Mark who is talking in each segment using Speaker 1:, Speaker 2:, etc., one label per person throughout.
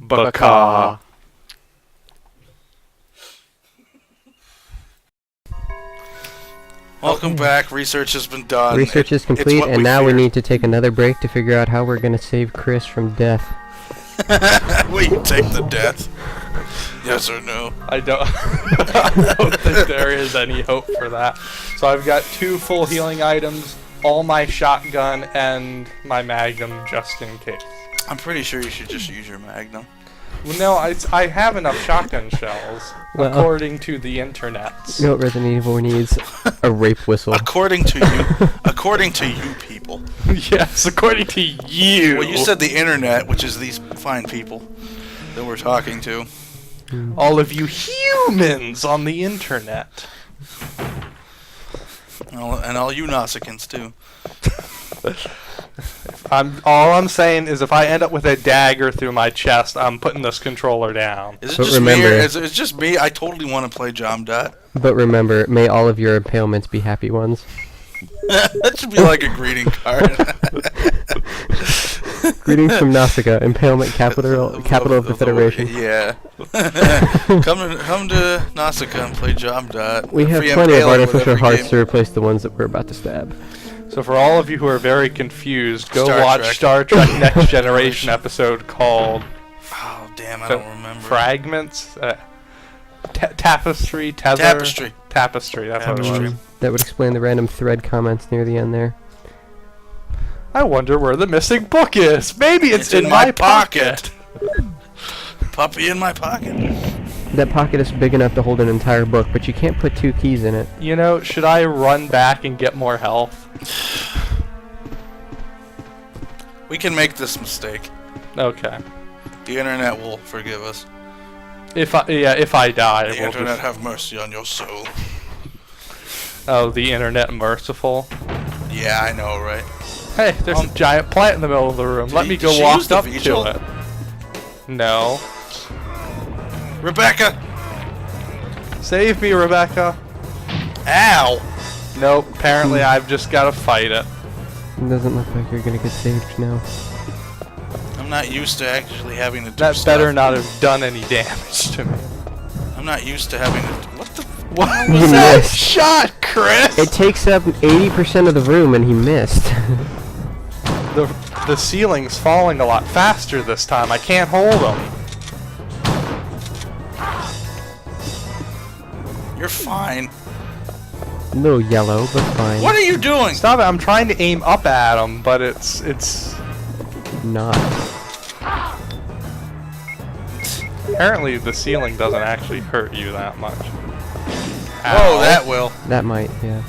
Speaker 1: Baka.
Speaker 2: Welcome back. Research has been done.
Speaker 3: Research is complete, and now we need to take another break to figure out how we're going to save Chris from death.
Speaker 2: We take the death. Yes or no?
Speaker 1: I don't think there is any hope for that. So I've got 2 full healing items, all my shotgun, and my magnum just in case.
Speaker 2: I'm pretty sure you should just use your magnum.
Speaker 1: Well, no, I have enough shotgun shells,
Speaker 3: Well,
Speaker 1: according to the internets.
Speaker 3: You know what Resident Evil needs? A rape whistle.
Speaker 2: According to you. According to you people.
Speaker 1: Yes, according to you.
Speaker 2: Well, you said the internet, which is these fine people that we're talking to.
Speaker 1: All of you humans on the internet.
Speaker 2: And all you Nausicaans, too.
Speaker 1: All I'm saying is if I end up with a dagger through my chest, I'm putting this controller down.
Speaker 2: Is it
Speaker 3: But
Speaker 2: just
Speaker 3: remember-
Speaker 2: me, or is it just me? I totally want to play Jom Dot.
Speaker 3: But remember, may all of your impalements be happy ones.
Speaker 2: That should be like a greeting card.
Speaker 3: Greetings from Nausicaa, impalement capital of the Federation.
Speaker 2: Yeah. come to Nausicaa and play Jom Dot.
Speaker 3: We have
Speaker 2: Free
Speaker 3: plenty of
Speaker 2: impaling with
Speaker 3: artificial
Speaker 2: every
Speaker 3: hearts
Speaker 2: game.
Speaker 3: to replace the ones that we're about to stab.
Speaker 1: So for all of you who are very confused, go
Speaker 2: Star
Speaker 1: watch
Speaker 2: Trek.
Speaker 1: Star Trek Next Generation episode called
Speaker 2: Oh, damn, I don't remember.
Speaker 1: Fragments? Tapestry? Tether?
Speaker 2: Tapestry.
Speaker 1: Tapestry, that's what it
Speaker 2: Tapestry.
Speaker 1: was.
Speaker 3: That would explain the random thread comments near the end there.
Speaker 1: I wonder where the missing book is. Maybe it's in my pocket.
Speaker 2: Puppy in my pocket.
Speaker 3: That pocket is big enough to hold an entire book, but you can't put 2 keys in it.
Speaker 1: You know, should I run back and get more health?
Speaker 2: We can make this mistake.
Speaker 1: Okay.
Speaker 2: The internet will forgive us.
Speaker 1: If I die,
Speaker 2: The
Speaker 1: we'll
Speaker 2: internet
Speaker 1: just...
Speaker 2: have mercy on your soul.
Speaker 1: Oh, the internet merciful.
Speaker 2: Yeah, I know, right?
Speaker 1: Hey, there's a giant plant in the middle of the room. Let me
Speaker 2: did
Speaker 1: go
Speaker 2: she
Speaker 1: walk
Speaker 2: use the
Speaker 1: up
Speaker 2: vigil?
Speaker 1: to it. No.
Speaker 2: Rebecca!
Speaker 1: Save me, Rebecca.
Speaker 2: Ow!
Speaker 1: Nope, apparently I've just got to fight it.
Speaker 3: It doesn't look like you're gonna get saved now.
Speaker 2: I'm not used to actually having to do
Speaker 1: That
Speaker 2: stuff.
Speaker 1: better not have done any damage to me.
Speaker 2: I'm not used to having to... What the...
Speaker 1: What
Speaker 3: You
Speaker 1: was that
Speaker 3: missed.
Speaker 1: shot, Chris?
Speaker 3: It takes up 80% of the room, and he missed.
Speaker 1: The ceiling's falling a lot faster this time. I can't hold them.
Speaker 2: You're fine.
Speaker 3: A little yellow, but fine.
Speaker 2: What are you doing?
Speaker 1: Stop it! I'm trying to aim up at them, but it's
Speaker 3: Not.
Speaker 1: apparently the ceiling doesn't actually hurt you that much.
Speaker 2: Whoa,
Speaker 1: Ow.
Speaker 2: that will.
Speaker 3: That might, yeah.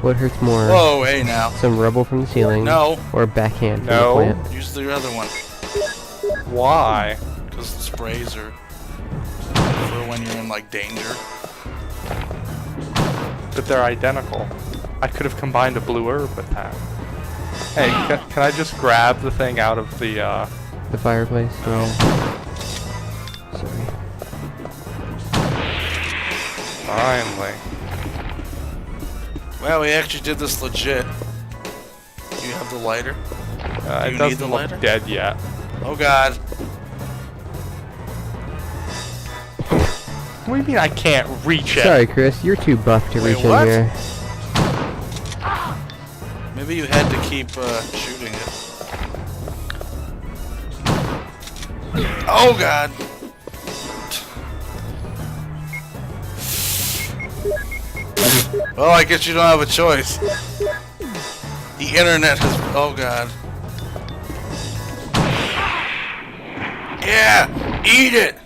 Speaker 3: What hurts more?
Speaker 2: Whoa, hey now.
Speaker 3: Some rubble from the ceiling?
Speaker 2: No.
Speaker 3: Or a backhand from
Speaker 1: No.
Speaker 3: the plant?
Speaker 2: Use the other one.
Speaker 1: Why?
Speaker 2: Because the sprays are for when you're in, like, danger.
Speaker 1: But they're identical. I could have combined a blue herb with that. Hey, can I just grab the thing out of the,
Speaker 3: The fireplace?
Speaker 2: No.
Speaker 3: Sorry.
Speaker 1: Finally.
Speaker 2: Well, we actually did this legit. Do you have the lighter? Do
Speaker 1: It
Speaker 2: you need
Speaker 1: doesn't
Speaker 2: the
Speaker 1: look
Speaker 2: lighter?
Speaker 1: dead yet.
Speaker 2: Oh, God.
Speaker 1: What do you mean I can't reach it?
Speaker 3: Sorry, Chris. You're too buff to
Speaker 2: Wait,
Speaker 3: reach
Speaker 2: what?
Speaker 3: in here.
Speaker 2: Maybe you had to keep shooting it. Oh, God. Well, I guess you don't have a choice. The internet has... Oh, God. Yeah! Eat it!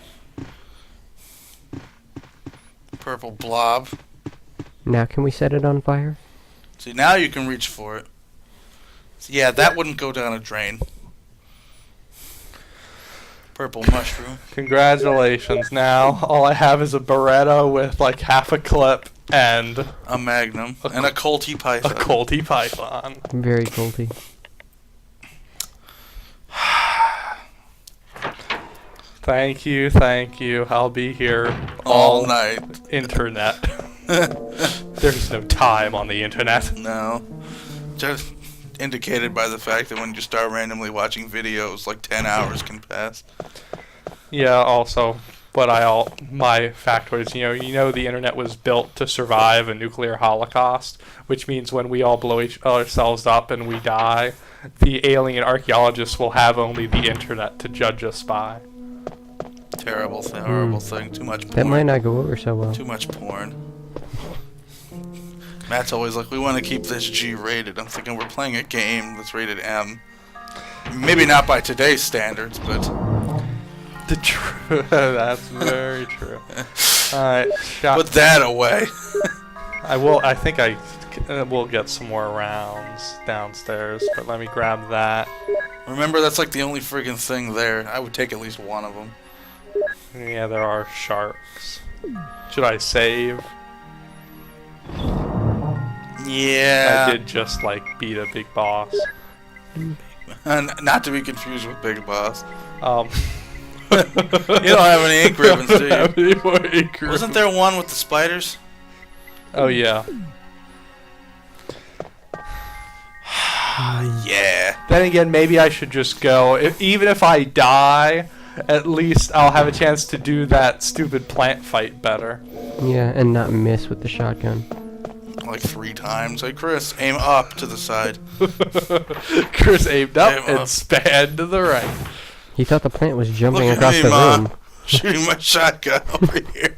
Speaker 2: Purple blob.
Speaker 3: Now can we set it on fire?
Speaker 2: See, now you can reach for it. So, yeah, that wouldn't go down a drain. Purple mushroom.
Speaker 1: Congratulations. Now all I have is a Beretta with like half a clip and
Speaker 2: A magnum. And a Colty
Speaker 1: a
Speaker 2: python.
Speaker 1: Colty Python.
Speaker 3: Very culty.
Speaker 1: Thank you, thank you. I'll be here
Speaker 2: All night.
Speaker 1: internet. There's no time on the internet.
Speaker 2: No. Just indicated by the fact that when you start randomly watching videos, like 10 hours can pass.
Speaker 1: Yeah, also, my factoids, you know the internet was built to survive a nuclear holocaust, which means when we all blow ourselves up and we die, the alien archaeologists will have only the internet to judge us by.
Speaker 2: Terrible thing, horrible thing. Too much porn.
Speaker 3: That might not go over so well.
Speaker 2: Too much porn. Matt's always like, we want to keep this G-rated. I'm thinking we're playing a game that's rated M. Maybe not by today's standards, but...
Speaker 1: That's very true. Alright,
Speaker 2: put that away.
Speaker 1: I think I will get some more rounds downstairs, but let me grab that.
Speaker 2: Remember, that's like the only friggin' thing there. I would take at least one of them.
Speaker 1: Yeah, there are sharks. Should I save?
Speaker 2: Yeah.
Speaker 1: I did just, like, beat a big boss.
Speaker 2: Not to be confused with Big Boss.
Speaker 1: You
Speaker 2: don't have any ink ribbons, do you? Wasn't there one with the spiders?
Speaker 1: Oh, yeah.
Speaker 2: Yeah.
Speaker 1: Then again, maybe I should just go. Even if I die, at least I'll have a chance to do that stupid plant fight better.
Speaker 3: Yeah, and not miss with the shotgun.
Speaker 2: Like 3 times. Hey, Chris, aim up to the side.
Speaker 1: Chris aimed up and span to the right.
Speaker 3: He thought the plant was jumping
Speaker 2: Look
Speaker 3: across
Speaker 2: at me,
Speaker 3: the
Speaker 2: Ma.
Speaker 3: room.
Speaker 2: Shooting my shotgun over here.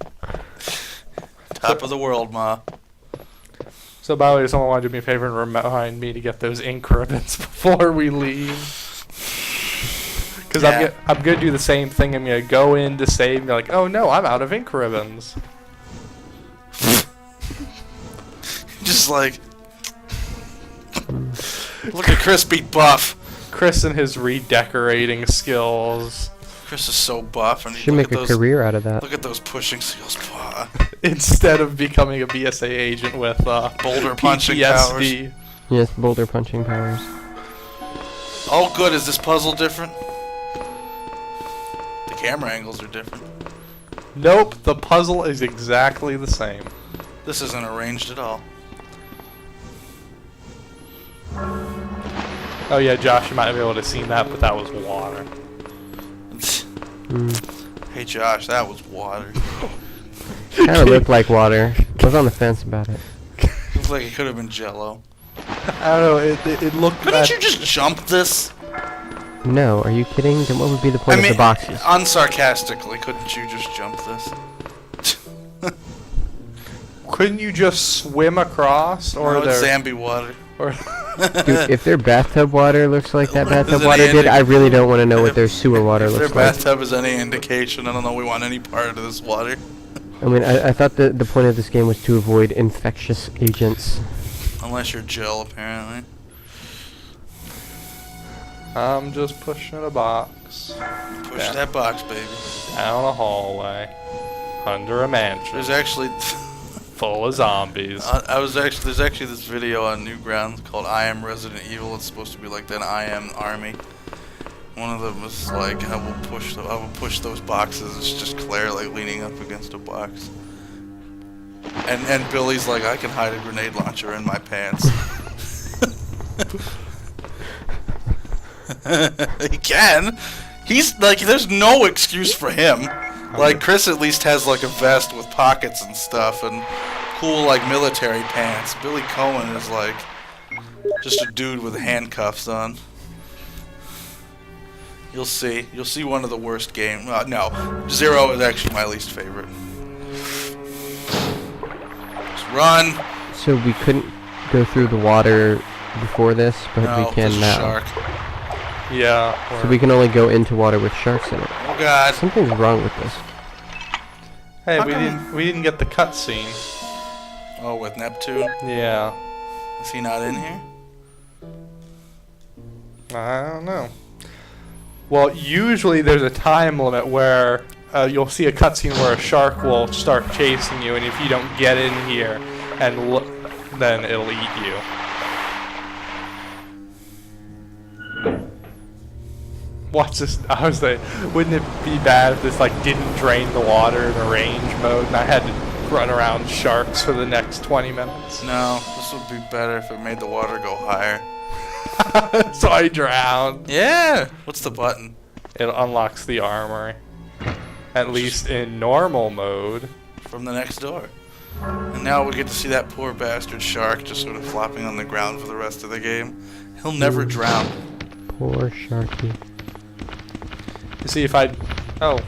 Speaker 2: Top of the world, Ma.
Speaker 1: So, by the way, someone wanted to do me a favor and remind me to get those ink ribbons before we leave. Because I'm going to do the same thing. I'm going to go in to save and be like, oh no, I'm out of ink ribbons.
Speaker 2: Just like... Look at Chris be buff.
Speaker 1: Chris and his redecorating skills.
Speaker 2: Chris is so buff. And
Speaker 3: Should make a career out of that.
Speaker 2: Look at those pushing skills.
Speaker 1: Instead of becoming a BSA agent with
Speaker 2: boulder punching powers.
Speaker 3: Yes, boulder punching powers.
Speaker 2: Oh, good. Is this puzzle different? The camera angles are different.
Speaker 1: Nope, the puzzle is exactly the same.
Speaker 2: This isn't arranged at all.
Speaker 1: Oh yeah, Josh, you might be able to have seen that, but that was water.
Speaker 2: Hey Josh, that was water.
Speaker 3: Kind of looked like water. I was on the fence about it.
Speaker 2: Looks like it could have been Jello.
Speaker 1: I don't know, it looked...
Speaker 2: Couldn't you just jump this?
Speaker 3: No, are you kidding? Then what would be the point of the boxes?
Speaker 2: Unsarcastically, couldn't you just jump this?
Speaker 1: Couldn't you just swim across? Or
Speaker 2: no, it's Zambi water.
Speaker 1: Or
Speaker 3: Dude, if their bathtub water looks like that bathtub water did, I really don't want to know what their sewer water looks like.
Speaker 2: If their bathtub is any indication, I don't know we want any part of this water.
Speaker 3: I mean, I thought the point of this game was to avoid infectious agents.
Speaker 2: Unless you're Jill, apparently.
Speaker 1: I'm just pushing a box.
Speaker 2: Push that box, baby.
Speaker 1: Down a hallway. Under a mansion.
Speaker 2: There's actually...
Speaker 1: full of zombies.
Speaker 2: There's actually this video on Newgrounds called I Am Resident Evil. It's supposed to be like that I Am Army. One of them was like, I will push those boxes. It's just Claire like leaning up against a box. And Billy's like, I can hide a grenade launcher in my pants. He can. He's like, there's no excuse for him. Like, Chris at least has like a vest with pockets and stuff and cool like military pants. Billy Cohen is like just a dude with handcuffs on. You'll see. You'll see one of the worst games. No, Zero is actually my least favorite. Just run.
Speaker 3: So we couldn't go through the water before this, but
Speaker 2: No,
Speaker 3: we can
Speaker 2: there's a
Speaker 3: now.
Speaker 2: shark.
Speaker 1: Yeah.
Speaker 3: So we can only go into water with sharks in it.
Speaker 2: Oh God.
Speaker 3: Something's wrong with this.
Speaker 1: Hey, we didn't get the cutscene.
Speaker 2: Oh, with Neptune?
Speaker 1: Yeah.
Speaker 2: Is he not in here?
Speaker 1: I don't know. Well, usually there's a time limit where you'll see a cutscene where a shark will start chasing you, and if you don't get in here and look, then it'll eat you. Watch this. I was like, wouldn't it be bad if this like didn't drain the water in arrange mode, and I had to run around sharks for the next 20 minutes?
Speaker 2: No, this would be better if it made the water go higher.
Speaker 1: So I drowned.
Speaker 2: Yeah. What's the button?
Speaker 1: It unlocks the armory. At least in normal mode.
Speaker 2: From the next door. And now we get to see that poor bastard shark just sort of flopping on the ground for the rest of the game. He'll never drown.
Speaker 3: Poor Sharky.
Speaker 1: You see if I... Oh.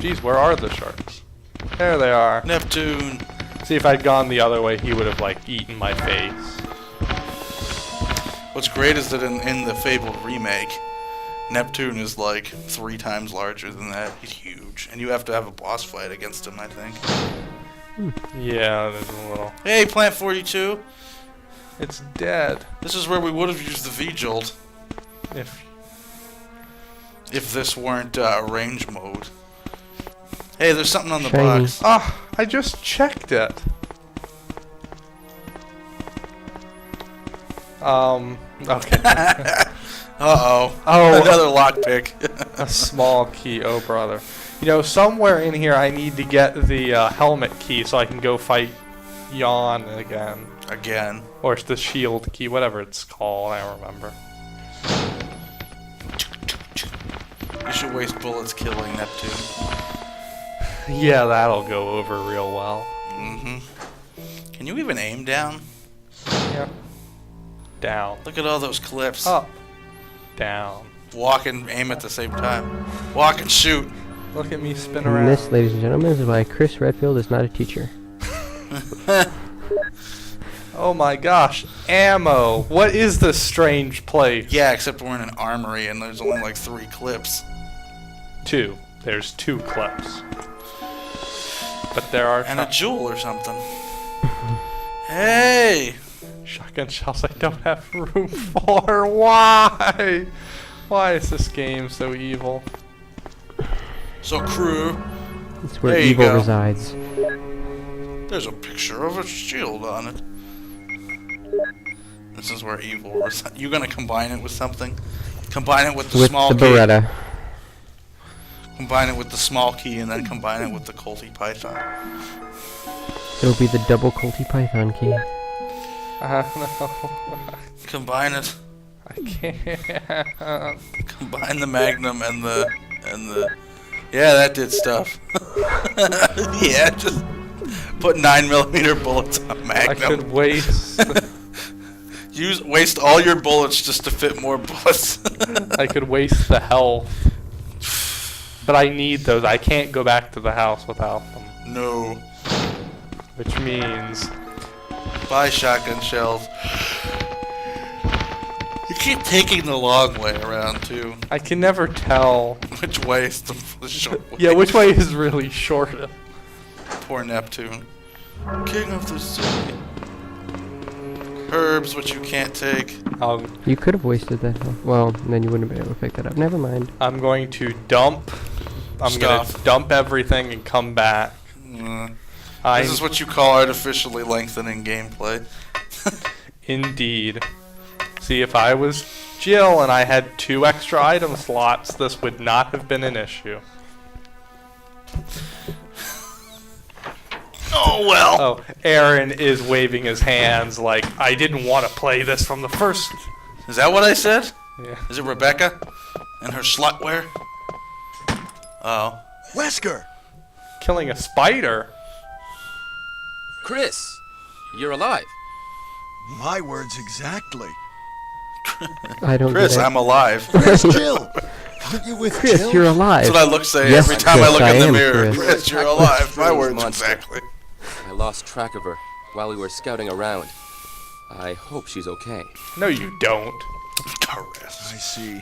Speaker 1: Geez, where are the sharks? There they are.
Speaker 2: Neptune.
Speaker 1: See if I'd gone the other way, he would have, like, eaten my face.
Speaker 2: What's great is that in the Fabled remake, Neptune is like 3 times larger than that. He's huge. And you have to have a boss fight against him, I think.
Speaker 1: Yeah, there's a little...
Speaker 2: Hey, Plant 42.
Speaker 1: It's dead.
Speaker 2: This is where we would have used the V-Jolt
Speaker 1: If
Speaker 2: this weren't range mode. Hey, there's something on the
Speaker 3: Shiny.
Speaker 2: box.
Speaker 1: Oh, I just checked it. Okay.
Speaker 2: Uh-oh.
Speaker 1: Oh.
Speaker 2: Another lockpick.
Speaker 1: A small key, oh brother. You know, somewhere in here I need to get the helmet key so I can go fight Yawn again.
Speaker 2: Again.
Speaker 1: Or it's the shield key, whatever it's called, I don't remember.
Speaker 2: You should waste bullets killing Neptune.
Speaker 1: Yeah, that'll go over real well.
Speaker 2: Mm-hmm. Can you even aim down?
Speaker 1: Yeah. Down.
Speaker 2: Look at all those clips.
Speaker 1: Up. Down.
Speaker 2: Walk and aim at the same time. Walk and shoot.
Speaker 1: Look at me spin
Speaker 3: And
Speaker 1: around.
Speaker 3: this, ladies and gentlemen, is why Chris Redfield is not a teacher.
Speaker 1: Oh my gosh. Ammo. What is this strange place?
Speaker 2: Yeah, except we're in an armory and there's only like 3 clips.
Speaker 1: 2. There's 2 clips. But there are
Speaker 2: And a jewel or something. Hey!
Speaker 1: shotgun shells I don't have room for. Why? Why is this game so evil?
Speaker 2: So crew,
Speaker 3: It's where
Speaker 2: There you
Speaker 3: evil
Speaker 2: go.
Speaker 3: resides.
Speaker 2: there's a picture of a shield on it. This is where evil resides. You gonna combine it with something? Combine it with the
Speaker 3: With
Speaker 2: small
Speaker 3: the
Speaker 2: key.
Speaker 3: Beretta.
Speaker 2: Combine it with the small key and then combine it with the Colty Python.
Speaker 3: It'll be the double Colty Python key.
Speaker 1: I don't know.
Speaker 2: Combine it.
Speaker 1: I can't.
Speaker 2: Combine the Magnum and the yeah, that did stuff. Yeah, just put 9mm bullets on
Speaker 1: I
Speaker 2: Magnum.
Speaker 1: could waste.
Speaker 2: Waste all your bullets just to fit more bullets.
Speaker 1: I could waste the health. But I need those. I can't go back to the house without them.
Speaker 2: No.
Speaker 1: Which means
Speaker 2: Buy shotgun shells. You keep taking the long way around too.
Speaker 1: I can never tell.
Speaker 2: Which way is the short way?
Speaker 1: Yeah, which way is really shortest?
Speaker 2: Poor Neptune. King of the sea. Herbs, which you can't take.
Speaker 3: You could have wasted that. Well, then you wouldn't have been able to pick that up. Never mind.
Speaker 1: I'm going to dump. I'm
Speaker 2: Stuff.
Speaker 1: gonna dump everything and come back.
Speaker 2: This is what you call artificially lengthening gameplay.
Speaker 1: Indeed. See, if I was Jill and I had 2 extra item slots, this would not have been an issue.
Speaker 2: Oh well.
Speaker 1: Oh, Aaron is waving his hands like, I didn't want to play this from the first.
Speaker 2: Is that what I said?
Speaker 1: Yeah.
Speaker 2: Is it Rebecca? And her slutware? Oh.
Speaker 4: Wesker!
Speaker 1: Killing a spider?
Speaker 5: Chris, you're alive.
Speaker 4: My words exactly.
Speaker 3: I don't
Speaker 2: Chris,
Speaker 3: get it.
Speaker 2: I'm alive.
Speaker 4: Where's Jill? Aren't you with
Speaker 3: Chris,
Speaker 4: Jill?
Speaker 3: you're alive.
Speaker 2: That's what I say
Speaker 3: Yes,
Speaker 2: every time I
Speaker 3: Chris,
Speaker 2: look
Speaker 3: I
Speaker 2: in the
Speaker 3: am,
Speaker 2: mirror.
Speaker 3: Chris.
Speaker 2: Chris, you're alive. My
Speaker 5: Strange
Speaker 2: words
Speaker 5: monster.
Speaker 2: exactly.
Speaker 5: I lost track of her while we were scouting around. I hope she's okay.
Speaker 1: No, you don't.
Speaker 2: Caress.
Speaker 4: I see.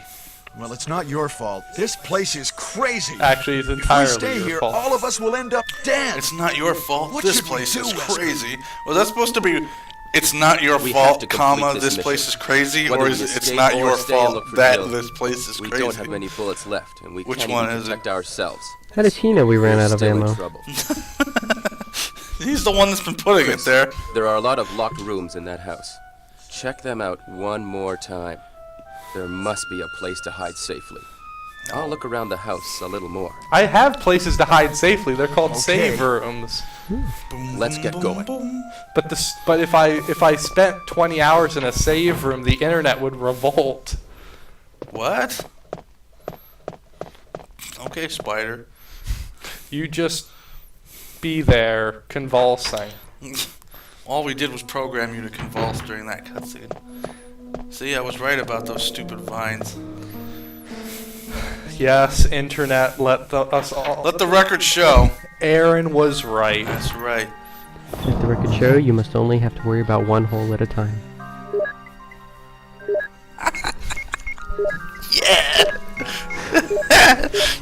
Speaker 4: Well, it's not your fault. This place is crazy.
Speaker 1: Actually, it's
Speaker 4: If we
Speaker 1: entirely
Speaker 4: stay
Speaker 1: your
Speaker 4: here,
Speaker 1: fault.
Speaker 4: all of us will end up dead.
Speaker 2: It's not your fault.
Speaker 4: What
Speaker 2: This
Speaker 4: should we
Speaker 2: place
Speaker 4: do,
Speaker 2: is
Speaker 4: Wesker?
Speaker 2: crazy. Was that supposed to be? It's not your
Speaker 5: We have
Speaker 2: fault,
Speaker 5: to complete
Speaker 2: comma.
Speaker 5: this
Speaker 2: This place
Speaker 5: mission.
Speaker 2: is crazy,
Speaker 5: Whether
Speaker 2: or
Speaker 5: we
Speaker 2: is it? It's
Speaker 5: escape
Speaker 2: not
Speaker 5: or
Speaker 2: your
Speaker 5: stay and
Speaker 2: fault
Speaker 5: look for
Speaker 2: that
Speaker 5: Jill.
Speaker 2: this place is
Speaker 5: We
Speaker 2: crazy.
Speaker 5: don't have many bullets left, and we
Speaker 2: Which
Speaker 5: can't
Speaker 2: one
Speaker 5: even
Speaker 2: is it?
Speaker 5: protect ourselves.
Speaker 3: How does he know we ran
Speaker 5: We're
Speaker 3: out of
Speaker 5: still
Speaker 3: ammo?
Speaker 5: in trouble.
Speaker 2: He's the one that's been putting it there.
Speaker 5: There are a lot of locked rooms in that house. Check them out one more time. There must be a place to hide safely. I'll look around the house a little more.
Speaker 1: I have places to hide safely. They're called
Speaker 2: Okay.
Speaker 1: save rooms.
Speaker 2: Boom,
Speaker 5: Let's
Speaker 2: boom,
Speaker 5: get
Speaker 2: boom,
Speaker 5: going.
Speaker 2: boom.
Speaker 1: But if I spent 20 hours in a save room, the internet would revolt.
Speaker 2: What? Okay, Spider.
Speaker 1: You just be there convulsing.
Speaker 2: All we did was program you to convulse during that cutscene. See, I was right about those stupid vines.
Speaker 1: Yes, internet, let us all.
Speaker 2: Let the record show.
Speaker 1: Aaron was right.
Speaker 2: That's right.
Speaker 3: Let the record show you must only have to worry about one hole at a time.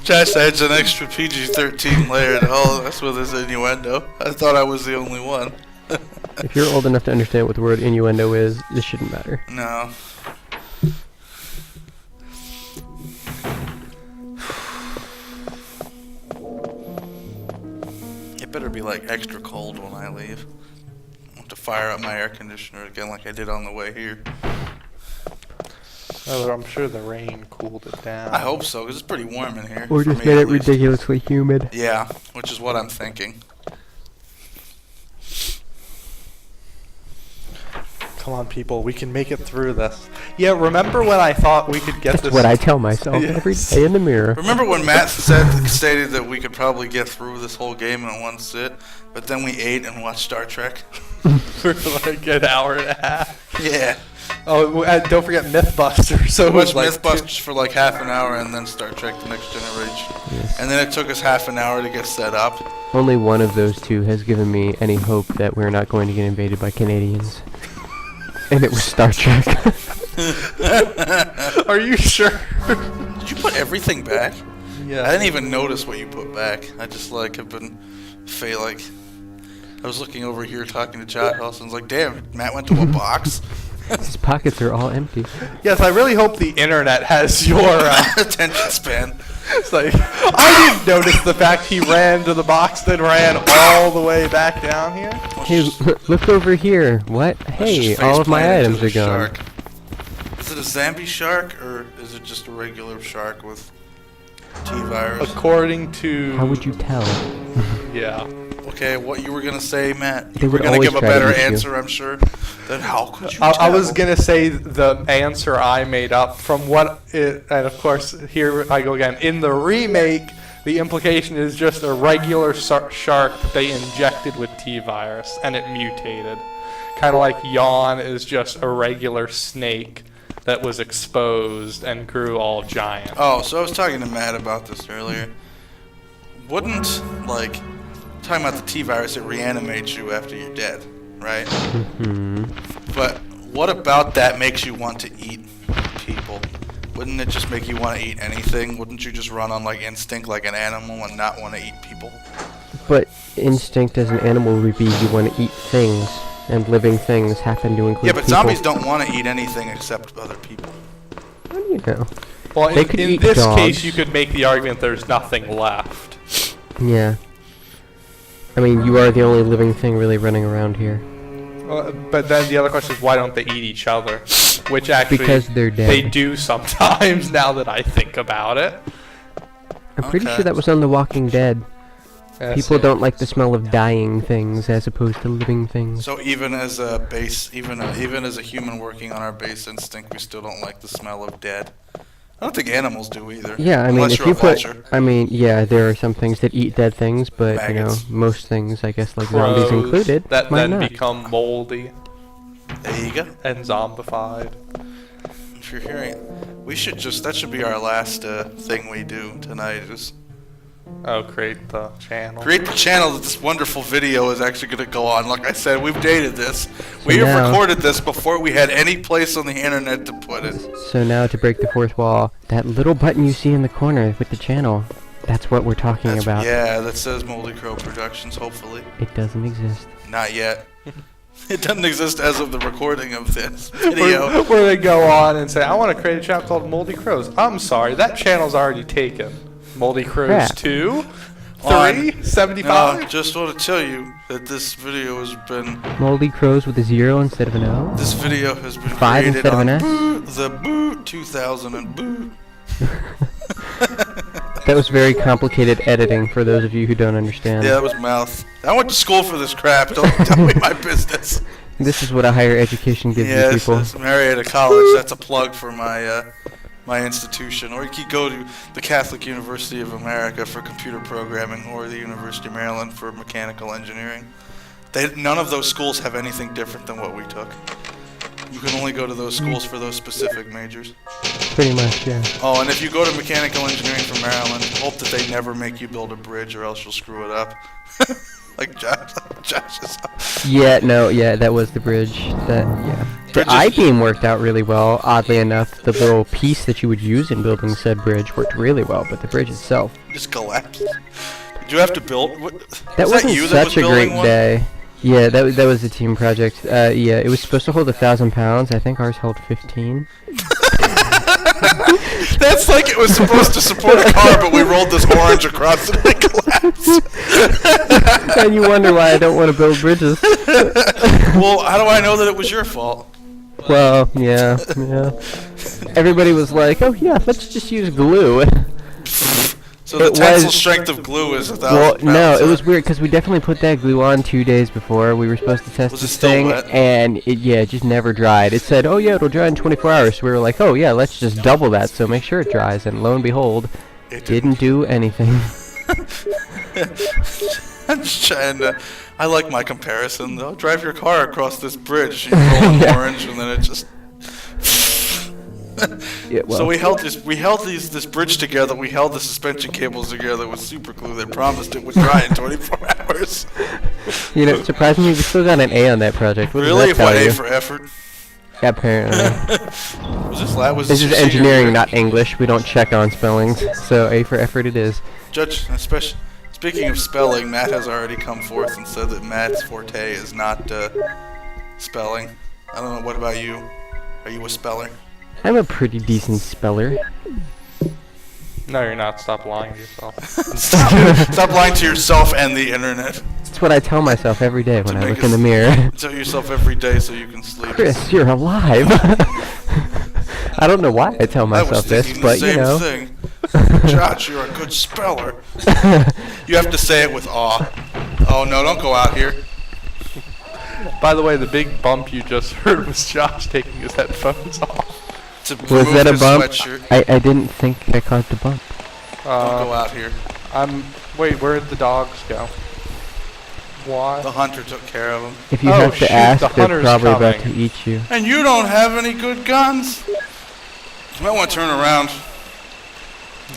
Speaker 2: Josh adds an extra PG-13 layer to all that's with his innuendo. I thought I was the only one.
Speaker 3: If you're old enough to understand what the word innuendo is, this shouldn't matter.
Speaker 2: No. It better be like extra cold when I leave. I have to fire up my air conditioner again like I did on the way here.
Speaker 1: Oh, I'm sure the rain cooled it down.
Speaker 2: I hope so, because it's pretty warm in here.
Speaker 3: Or
Speaker 2: for
Speaker 3: just
Speaker 2: me
Speaker 3: made
Speaker 2: at
Speaker 3: it
Speaker 2: least.
Speaker 3: ridiculously humid.
Speaker 2: Yeah, which is what I'm thinking.
Speaker 1: Come on, people, we can make it through this. Yeah, remember when I thought we could get
Speaker 3: That's
Speaker 1: this?
Speaker 3: what I tell myself
Speaker 1: Yes.
Speaker 3: every day in the mirror.
Speaker 2: Remember when Matt stated that we could probably get through this whole game in one sit, but then we ate and watched Star Trek?
Speaker 1: For like an hour and a half.
Speaker 2: Yeah.
Speaker 1: Oh, and don't forget Mythbusters. So it
Speaker 2: We watched
Speaker 1: was like
Speaker 2: Mythbusters for like half an hour and then Star Trek The Next Generation.
Speaker 3: Yes.
Speaker 2: And then it took us half an hour to get set up.
Speaker 3: Only one of those two has given me any hope that we're not going to get invaded by Canadians. And it was Star Trek.
Speaker 1: Are you sure?
Speaker 2: Did you put everything back?
Speaker 1: Yeah.
Speaker 2: I didn't even notice what you put back. I just like have been like I was looking over here talking to Josh also and was like, damn, Matt went to a box.
Speaker 3: His pockets are all empty.
Speaker 1: Yes, I really hope the internet has your.
Speaker 2: Attention span.
Speaker 1: It's like I didn't notice the fact he ran to the box, then ran all the way back down here.
Speaker 3: Hey, look over here. What?
Speaker 2: Let's
Speaker 3: Hey,
Speaker 2: just
Speaker 3: all of my
Speaker 2: faceplant into
Speaker 3: items
Speaker 2: the
Speaker 3: are gone.
Speaker 2: shark. Is it a zombie shark or is it just a regular shark with T-virus?
Speaker 1: According to.
Speaker 3: How would you tell?
Speaker 1: Yeah.
Speaker 2: Okay, what you were gonna say, Matt?
Speaker 3: They
Speaker 2: You were
Speaker 3: would
Speaker 2: gonna
Speaker 3: always
Speaker 2: give a
Speaker 3: try to
Speaker 2: better
Speaker 3: eat you.
Speaker 2: answer, I'm sure. Then how could you
Speaker 1: I was
Speaker 2: tell?
Speaker 1: gonna say the answer I made up from what it, and of course here I go again. In the remake, the implication is just a regular shark that they injected with T-virus and it mutated. Kind of like Yawn is just a regular snake that was exposed and grew all giant.
Speaker 2: Oh, so I was talking to Matt about this earlier. Wouldn't, like, talking about the T-virus, it reanimates you after you're dead, right?
Speaker 3: Hmm.
Speaker 2: But what about that makes you want to eat people? Wouldn't it just make you want to eat anything? Wouldn't you just run on, like, instinct like an animal and not want to eat people?
Speaker 3: But instinct as an animal would be you want to eat things, and living things happen to include
Speaker 2: Yeah, but
Speaker 3: people.
Speaker 2: zombies don't want to eat anything except other people.
Speaker 3: How do you know?
Speaker 1: Well,
Speaker 3: They could
Speaker 1: in
Speaker 3: eat
Speaker 1: this
Speaker 3: dogs.
Speaker 1: case, you could make the argument there's nothing left.
Speaker 3: Yeah. I mean, you are the only living thing really running around here.
Speaker 1: But then the other question is, why don't they eat each other? Which actually
Speaker 3: Because they're dead.
Speaker 1: they do sometimes. Now that I think about it,
Speaker 3: I'm pretty
Speaker 2: Okay.
Speaker 3: sure that was on The Walking Dead.
Speaker 1: Yes,
Speaker 3: People
Speaker 1: yeah.
Speaker 3: don't like the smell of dying things as opposed to living things.
Speaker 2: So even as a base, even as a human working on our base instinct, we still don't like the smell of dead. I don't think animals do either.
Speaker 3: Yeah, I mean,
Speaker 2: unless
Speaker 3: if
Speaker 2: you're
Speaker 3: you
Speaker 2: a
Speaker 3: put,
Speaker 2: vulture.
Speaker 3: I mean, yeah, there are some things that eat dead things, but
Speaker 2: Maggots.
Speaker 3: most things, I guess, like zombies
Speaker 1: Crows
Speaker 3: included,
Speaker 1: that
Speaker 3: might
Speaker 1: then
Speaker 3: not.
Speaker 1: become moldy
Speaker 2: There you go.
Speaker 1: and zombified.
Speaker 2: If you're hearing, we should just that should be our last thing we do tonight. Is
Speaker 1: Oh, create the channel.
Speaker 2: create the channel that this wonderful video is actually going to go on. Like I said, we've dated this. We
Speaker 3: now-
Speaker 2: have recorded this before we had any place on the internet to put it.
Speaker 3: So now to break the fourth wall, that little button you see in the corner with the channel, that's what we're talking about.
Speaker 2: Yeah, that says MoldyCrowProductions. Hopefully,
Speaker 3: It doesn't exist.
Speaker 2: not yet. It doesn't exist as of the recording of this video.
Speaker 1: Where they go on and say, I want to create a channel called Moldy Crows. I'm sorry, that channel's already taken. Moldy Crows
Speaker 3: Crap.
Speaker 1: 2?
Speaker 2: On-
Speaker 1: 3? 75?
Speaker 2: No, just want to tell you that this video has been
Speaker 3: Moldy Crows with a 0 instead of an O?
Speaker 2: This video has been
Speaker 3: 5
Speaker 2: created
Speaker 3: instead of
Speaker 2: on
Speaker 3: an S?
Speaker 2: Boot, the Boot 2000 and Boot.
Speaker 3: That was very complicated editing for those of you who don't understand.
Speaker 2: Yeah, that was mouth. I went to school for this crap. Don't tell me my business.
Speaker 3: This is what a higher education gives you
Speaker 2: Yes,
Speaker 3: people.
Speaker 2: it's Marietta College. That's a plug for my my institution. Or you could go to the Catholic University of America for computer programming, or the University of Maryland for mechanical engineering. None of those schools have anything different than what we took. You can only go to those schools for those specific majors.
Speaker 3: Pretty much, yeah.
Speaker 2: Oh, and if you go to mechanical engineering from Maryland, hope that they never make you build a bridge, or else you'll screw it up. Like Josh's.
Speaker 3: Yeah, no, yeah, that was the bridge. The
Speaker 2: Bridges-
Speaker 3: I-beam worked out really well. Oddly enough, the little piece that you would use in building said bridge worked really well, but the bridge itself.
Speaker 2: Just collapsed. Did you have to build?
Speaker 3: That
Speaker 2: was
Speaker 3: wasn't
Speaker 2: you that was
Speaker 3: such a great
Speaker 2: building one?
Speaker 3: day. Yeah, that was a team project. Yeah, it was supposed to hold 1,000 pounds. I think ours held 15.
Speaker 2: That's like it was supposed to support a car, but we rolled this orange across it and it collapsed.
Speaker 3: And you wonder why I don't want to build bridges.
Speaker 2: Well, how do I know that it was your fault?
Speaker 3: Well, yeah. Everybody was like, "Oh yeah, let's just use glue."
Speaker 2: So the
Speaker 3: It
Speaker 2: tensile
Speaker 3: was-
Speaker 2: strength of glue is 1,000
Speaker 3: Well,
Speaker 2: pounds.
Speaker 3: no, it was weird because we definitely put that glue on 2 days before we were supposed to test
Speaker 2: Was it
Speaker 3: this
Speaker 2: still
Speaker 3: thing,
Speaker 2: wet?
Speaker 3: and it just never dried. It said, "Oh yeah, it'll dry in 24 hours." So we were like, "Oh yeah, let's just double that, so make sure it dries." And lo and behold,
Speaker 2: It
Speaker 3: didn't do anything.
Speaker 2: I'm just trying to. I like my comparison though. Drive your car across this bridge, you roll an
Speaker 3: Yeah.
Speaker 2: orange, and then it just.
Speaker 3: Yeah, well,
Speaker 2: So we held this bridge together. We held the suspension cables together with super glue that promised it would dry in 24 hours.
Speaker 3: you know, surprisingly, we still got an A on that project. What does
Speaker 2: Really?
Speaker 3: that tell
Speaker 2: What, A
Speaker 3: you?
Speaker 2: for effort?
Speaker 3: Apparently.
Speaker 2: Was this lab? Was
Speaker 3: This
Speaker 2: this
Speaker 3: is
Speaker 2: your senior
Speaker 3: engineering,
Speaker 2: year?
Speaker 3: not English. We don't check on spellings, so A for effort it is.
Speaker 2: Judge, especially speaking of spelling, Matt has already come forth and said that Matt's forte is not spelling. I don't know. What about you? Are you a speller?
Speaker 3: I'm a pretty decent speller.
Speaker 1: No, you're not. Stop lying to yourself.
Speaker 2: Stop lying to yourself and the internet.
Speaker 3: That's what I tell myself every day when I
Speaker 2: make
Speaker 3: look in the
Speaker 2: us-
Speaker 3: mirror.
Speaker 2: Tell yourself every day so you can sleep.
Speaker 3: Chris, you're alive. I don't know why I tell
Speaker 2: I was
Speaker 3: myself this,
Speaker 2: thinking
Speaker 3: but
Speaker 2: the
Speaker 3: you
Speaker 2: same
Speaker 3: know.
Speaker 2: thing. Josh, you're a good speller. You have to say it with awe. Oh no, don't go out here.
Speaker 1: By the way, the big bump you just heard was Josh taking his headphones off.
Speaker 2: To
Speaker 3: Was
Speaker 2: remove
Speaker 3: that a
Speaker 2: his
Speaker 3: bump?
Speaker 2: sweatshirt.
Speaker 3: I didn't think I caught the bump.
Speaker 2: Don't go out here.
Speaker 1: Wait, where'd the dogs go? Why?
Speaker 2: The hunter took care of him.
Speaker 3: If you
Speaker 1: Oh,
Speaker 3: have to
Speaker 1: shoot,
Speaker 3: ask,
Speaker 1: the
Speaker 3: they're
Speaker 1: hunter's
Speaker 3: probably about to
Speaker 1: coming.
Speaker 3: eat you.
Speaker 2: And you don't have any good guns. You might want to turn around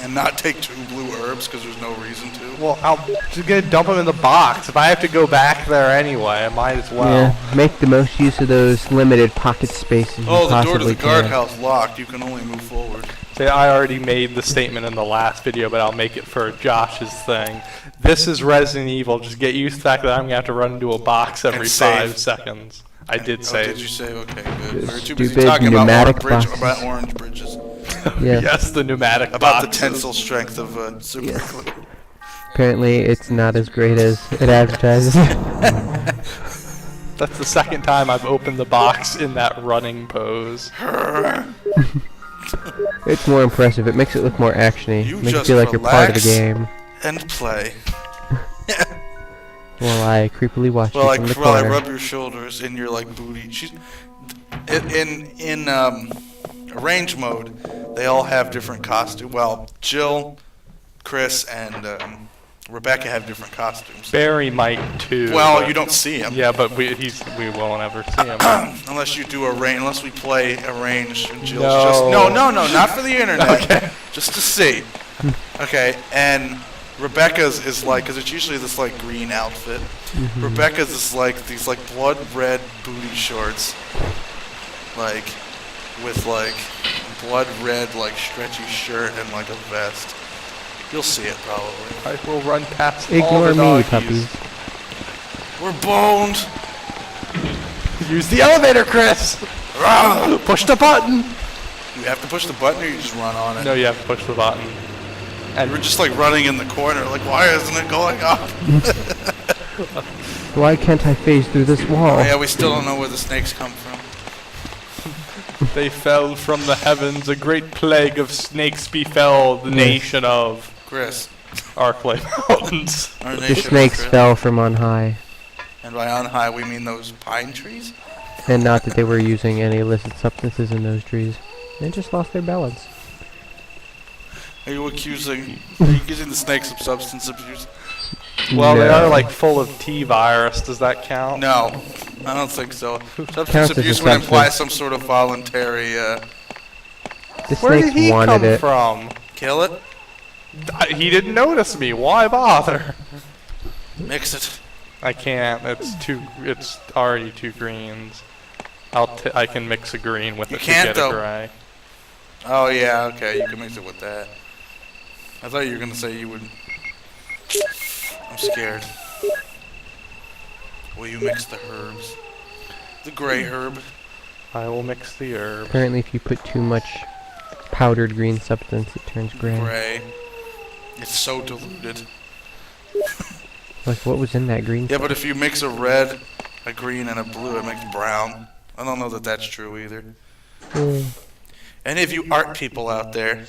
Speaker 2: and not take 2 blue herbs because there's no reason to.
Speaker 1: Well, I'm just gonna dump them in the box. If I have to go back there anyway, I might as well.
Speaker 3: Yeah, make the most use of those limited pocket spaces you
Speaker 2: Oh, the door to
Speaker 3: possibly
Speaker 2: the
Speaker 3: can.
Speaker 2: guardhouse locked. You can only move forward.
Speaker 1: See, I already made the statement in the last video, but I'll make it for Josh's thing. This is Resident Evil. Just get used to the fact that I'm gonna have to run into a box every
Speaker 2: And save.
Speaker 1: 5 seconds. I did
Speaker 2: Oh,
Speaker 1: say.
Speaker 2: did you say? Okay, good. We were too busy
Speaker 3: Stupid
Speaker 2: talking about
Speaker 3: pneumatic
Speaker 2: orange,
Speaker 3: boxes.
Speaker 2: about orange bridges.
Speaker 3: Yeah.
Speaker 1: Yes, the pneumatic
Speaker 2: About the
Speaker 1: boxes.
Speaker 2: tensile strength of super
Speaker 3: Yes.
Speaker 2: glue.
Speaker 3: Apparently, it's not as great as it advertises.
Speaker 1: That's the second time I've opened the box in that running pose.
Speaker 3: It's more impressive. It makes it look more actiony.
Speaker 2: You
Speaker 3: Makes
Speaker 2: just
Speaker 3: it feel like you're part of the
Speaker 2: relax.
Speaker 3: game.
Speaker 2: And play.
Speaker 3: While I creepily watch
Speaker 2: Well,
Speaker 3: you from the
Speaker 2: while I
Speaker 3: corner.
Speaker 2: rub your shoulders in your like booty. She's in arrange mode. They all have different costumes. Well, Jill, Chris, and Rebecca have different costumes.
Speaker 1: Barry might too.
Speaker 2: Well,
Speaker 1: but-
Speaker 2: you don't see him.
Speaker 1: Yeah, but we won't ever see him.
Speaker 2: Unless you do unless we play arranged and Jill's
Speaker 1: No.
Speaker 2: just no, not for the internet.
Speaker 1: Okay.
Speaker 2: Just to see. Okay, and Rebecca's is like, because it's usually this like green outfit. Rebecca's is like these like blood red booty shorts, like with like blood red like stretchy shirt and like a vest. You'll see it probably.
Speaker 1: I will run past all
Speaker 3: Ignore
Speaker 1: the
Speaker 3: me,
Speaker 1: doggies.
Speaker 3: puppies.
Speaker 2: We're boned.
Speaker 1: Use the elevator, Chris.
Speaker 2: Rah!
Speaker 1: Push the button.
Speaker 2: You have to push the button or you just run on it.
Speaker 1: No, you have to push the button. And
Speaker 2: We're just like running in the corner. Like, why isn't it going up?
Speaker 3: Why can't I phase through this wall?
Speaker 2: Oh yeah, we still don't know where the snakes come from.
Speaker 1: they fell from the heavens. A great plague of snakes befell the nation of.
Speaker 2: Chris.
Speaker 1: Arclay Mountains.
Speaker 2: Our
Speaker 3: The
Speaker 2: nation of
Speaker 3: snakes
Speaker 2: Chris.
Speaker 3: fell from on high,
Speaker 2: And by on high, we mean those pine trees?
Speaker 3: and not that they were using any illicit substances in those trees. They just lost their balance.
Speaker 2: Are you accusing the snakes of substance abuse?
Speaker 1: Well, they
Speaker 3: No.
Speaker 1: are like full of T virus. Does that count?
Speaker 2: No, I don't think so. Substance
Speaker 3: Counts as a
Speaker 2: abuse would imply
Speaker 3: substance.
Speaker 2: some sort of voluntary,
Speaker 3: The
Speaker 1: Where
Speaker 3: snakes
Speaker 1: did he
Speaker 3: wanted
Speaker 1: come
Speaker 3: it.
Speaker 1: from?
Speaker 2: kill it,
Speaker 1: He didn't notice me. Why bother?
Speaker 2: mix it.
Speaker 1: I can't. It's already 2 greens. I can mix a green with
Speaker 2: You
Speaker 1: it to
Speaker 2: can't,
Speaker 1: get
Speaker 2: though.
Speaker 1: a gray.
Speaker 2: Oh yeah, okay, you can mix it with that. I thought you were gonna say you would. I'm scared. Will you mix the herbs? The gray herb.
Speaker 1: I will mix the herb.
Speaker 3: Apparently, if you put too much powdered green substance, it turns gray.
Speaker 2: Gray. It's so diluted.
Speaker 3: Like, what was in that green?
Speaker 2: Yeah, but if you mix a red, a green, and a blue, it makes brown. I don't know that that's true either.
Speaker 3: Mm.
Speaker 2: Any of you art people out there,